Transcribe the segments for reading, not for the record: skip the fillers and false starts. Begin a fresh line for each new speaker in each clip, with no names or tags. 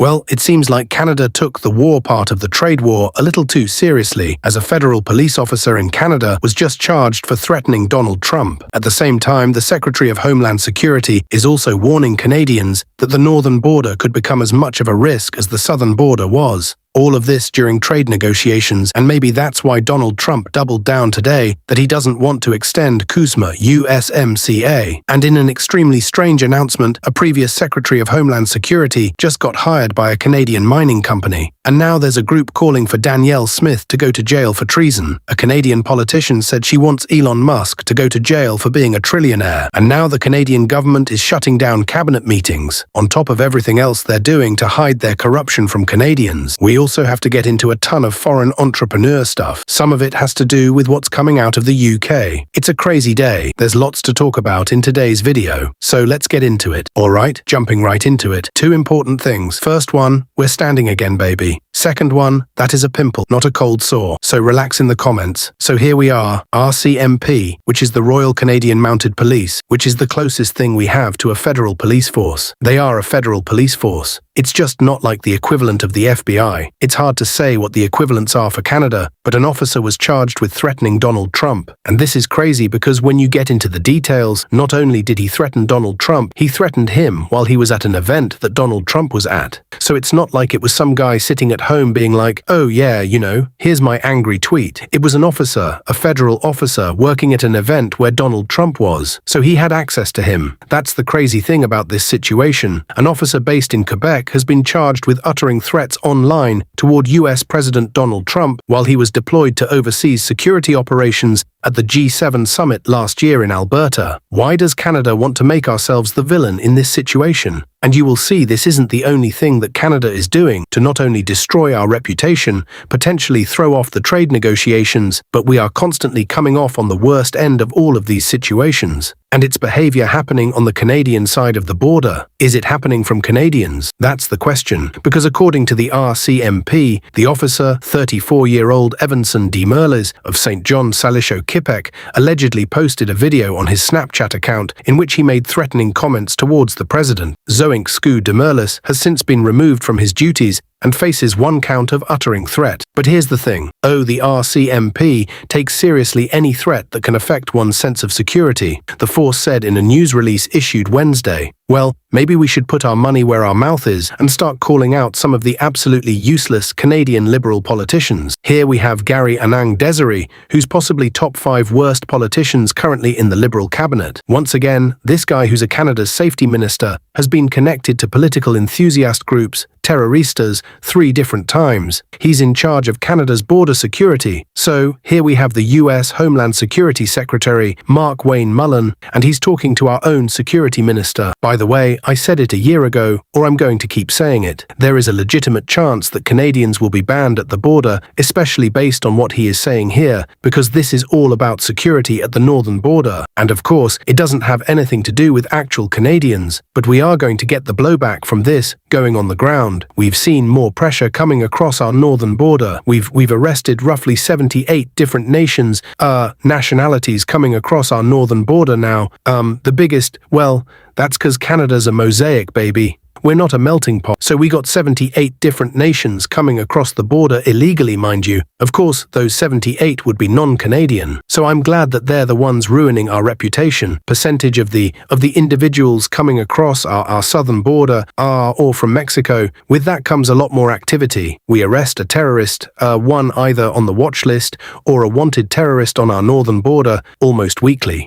Well, it seems like Canada took the war part of the trade war a little too seriously, as a federal police officer in Canada was just charged for threatening Donald Trump. At the same time, the Secretary of Homeland Security is also warning Canadians that the northern border could become as much of a risk as the southern border was. All of this during trade negotiations, and maybe that's why Donald Trump doubled down today that he doesn't want to extend CUSMA USMCA. And in an extremely strange announcement, a previous Secretary of Homeland Security just got hired by a Canadian mining company. And now there's a group calling for Danielle Smith to go to jail for treason. A Canadian politician said she wants Elon Musk to go to jail for being a trillionaire. And now the Canadian government is shutting down cabinet meetings, on top of everything else they're doing to hide their corruption from Canadians. We also have to get into a ton of foreign entrepreneur stuff. Some of it has to do with what's coming out of the UK. It's a crazy day. There's lots to talk about in today's video. So let's get into it. Alright, jumping right into it. Two important things. First one, we're standing again, baby. Second one, that is a pimple, not a cold sore. So relax in the comments. So here we are, RCMP, which is the Royal Canadian Mounted Police, which is the closest thing we have to a federal police force. They are a federal police force. It's just not like the equivalent of the FBI. It's hard to say what the equivalents are for Canada, but an officer was charged with threatening Donald Trump. And this is crazy because when you get into the details, not only did he threaten Donald Trump, he threatened him while he was at an event that Donald Trump was at. So it's not like it was some guy sitting at home being like, oh yeah, you know, here's my angry tweet. It was an officer, a federal officer, working at an event where Donald Trump was. So he had access to him. That's the crazy thing about this situation. An officer based in Quebec has been charged with uttering threats online toward US President Donald Trump while he was deployed to overseas security operations at the G7 summit last year in Alberta. Why does Canada want to make ourselves the villain in this situation? And you will see this isn't the only thing that Canada is doing to not only destroy our reputation, potentially throw off the trade negotiations, but we are constantly coming off on the worst end of all of these situations. And it's behavior happening on the Canadian side of the border. Is it happening from Canadians? That's the question. Because according to the RCMP, the officer, 34-year-old Evanson D. Merles of St. John Salisho, Quebec, allegedly posted a video on his Snapchat account in which he made threatening comments towards the president. Zoink Scu de Merles has since been removed from his duties and faces one count of uttering threat. But here's the thing. The RCMP takes seriously any threat that can affect one's sense of security, the force said in a news release issued Wednesday. Well, maybe we should put our money where our mouth is and start calling out some of the absolutely useless Canadian Liberal politicians. Here we have Gary Anang Desiree, who's possibly top 5 worst politicians currently in the Liberal cabinet. Once again, this guy who's a Canada's safety minister has been connected to political enthusiast groups, terroristas, 3 different times. He's in charge of Canada's border security. So here we have the US Homeland Security Secretary, Mark Wayne Mullen, and he's talking to our own security minister. By the way, I said it a year ago, or I'm going to keep saying it. There is a legitimate chance that Canadians will be banned at the border, especially based on what he is saying here, because this is all about security at the northern border. And of course, it doesn't have anything to do with actual Canadians, but we are going to get the blowback from this going on the ground. We've seen more pressure coming across our northern border. We've arrested roughly 78 different nationalities coming across our northern border now. The biggest, well, that's because Canada's a mosaic, baby. We're not a melting pot, so we got 78 different nations coming across the border illegally, mind you. Of course, those 78 would be non-Canadian, so I'm glad that they're the ones ruining our reputation. Percentage of the individuals coming across our southern border are all from Mexico. With that comes a lot more activity. We arrest a terrorist, one either on the watch list or a wanted terrorist on our northern border almost weekly.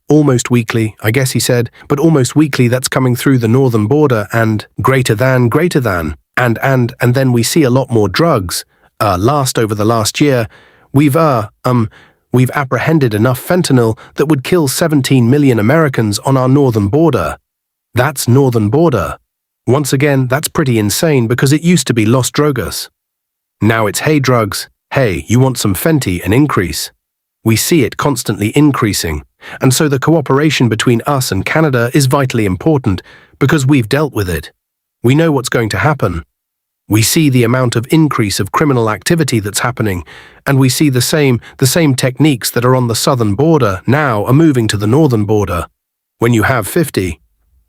Almost weekly, I guess he said, but almost weekly that's coming through the northern border and greater than, and then we see a lot more drugs. Over the last year, we've apprehended enough fentanyl that would kill 17 million Americans on our northern border. That's northern border. Once again, that's pretty insane because it used to be Los Drogas. Now it's hey drugs, hey, you want some Fenty, an increase. We see it constantly increasing, and so the cooperation between us and Canada is vitally important because we've dealt with it. We know what's going to happen. We see the amount of increase of criminal activity that's happening, and we see the same techniques that are on the southern border now are moving to the northern border. When you have 50,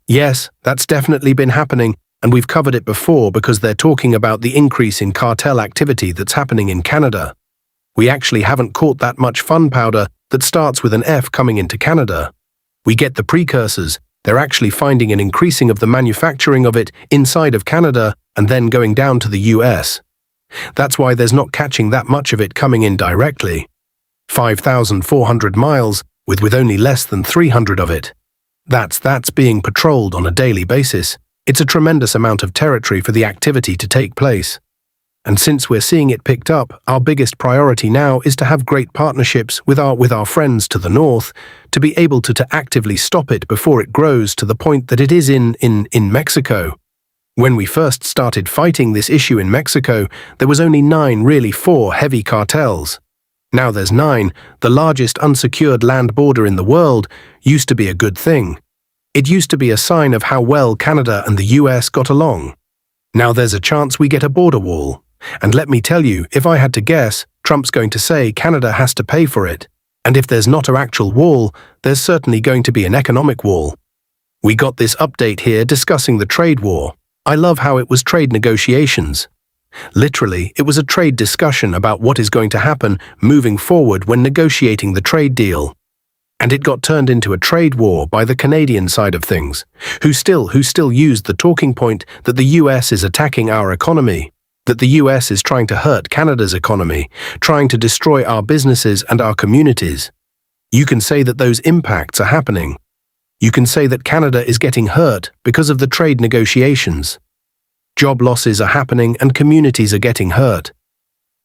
yes, that's definitely been happening, And we've covered it before because they're talking about the increase in cartel activity that's happening in Canada. We actually haven't caught that much fun powder that starts with an F coming into Canada. We get the precursors. They're actually finding an increasing of the manufacturing of it inside of Canada and then going down to the US. That's why there's not catching that much of it coming in directly. 5,400 miles with only less than 300 of it. That's being patrolled on a daily basis. It's a tremendous amount of territory for the activity to take place. And since we're seeing it picked up, our biggest priority now is to have great partnerships with our friends to the north to be able to actively stop it before it grows to the point that it is in Mexico. When we first started fighting this issue in Mexico, there was only 9, really 4 heavy cartels. Now there's 9. The largest unsecured land border in the world used to be a good thing. It used to be a sign of how well Canada and the US got along. Now there's a chance we get a border wall. And let me tell you, if I had to guess, Trump's going to say Canada has to pay for it. And if there's not an actual wall, there's certainly going to be an economic wall. We got this update here discussing the trade war. I love how it was trade negotiations. Literally, it was a trade discussion about what is going to happen moving forward when negotiating the trade deal. And it got turned into a trade war by the Canadian side of things, who still used the talking point that the US is attacking our economy. That the US is trying to hurt Canada's economy, trying to destroy our businesses and our communities. You can say that those impacts are happening. You can say that Canada is getting hurt because of the trade negotiations. Job losses are happening and communities are getting hurt.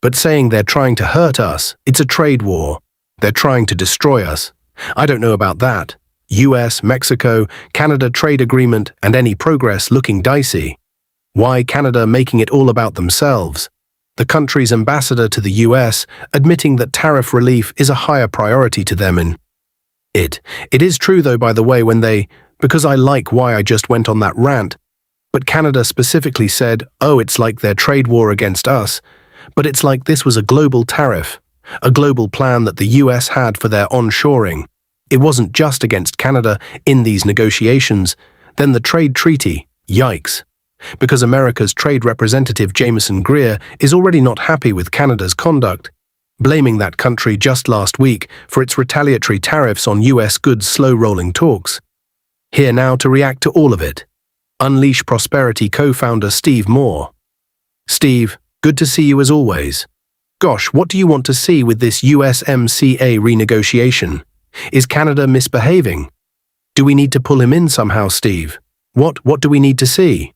But saying they're trying to hurt us, it's a trade war. They're trying to destroy us. I don't know about that. US, Mexico, Canada trade agreement and any progress looking dicey. Why Canada making it all about themselves? The country's ambassador to the US admitting that tariff relief is a higher priority to them in it. It is true though, by the way, because I like why I just went on that rant, but Canada specifically said, oh, it's like their trade war against us, but it's like this was a global tariff, a global plan that the US had for their onshoring. It wasn't just against Canada in these negotiations. Then the trade treaty, yikes. Because America's trade representative Jameson Greer is already not happy with Canada's conduct, blaming that country just last week for its retaliatory tariffs on US goods slow-rolling talks. Here now to react to all of it. Unleash Prosperity co-founder Steve Moore. Steve, good to see you as always. Gosh, what do you want to see with this USMCA renegotiation? Is Canada misbehaving? Do we need to pull him in somehow, Steve? What do we need to see?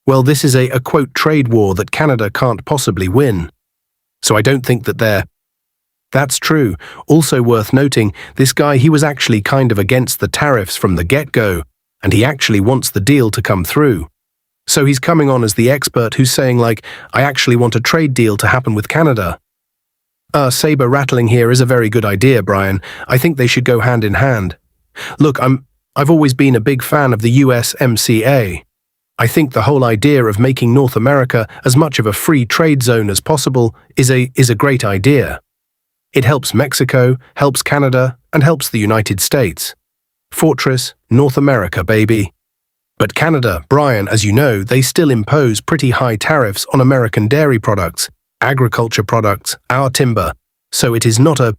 Well, this is a quote trade war that Canada can't possibly win. So I don't think that that's true. Also worth noting, this guy, he was actually kind of against the tariffs from the get-go, and he actually wants the deal to come through. So he's coming on as the expert who's saying like, I actually want a trade deal to happen with Canada. Saber rattling here is a very good idea, Brian. I think they should go hand in hand. Look, I've always been a big fan of the USMCA. I think the whole idea of making North America as much of a free trade zone as possible is a great idea. It helps Mexico, helps Canada, and helps the United States. Fortress, North America, baby. But Canada, Brian, as you know, they still impose pretty high tariffs on American dairy products, agriculture products, our timber. So it is not a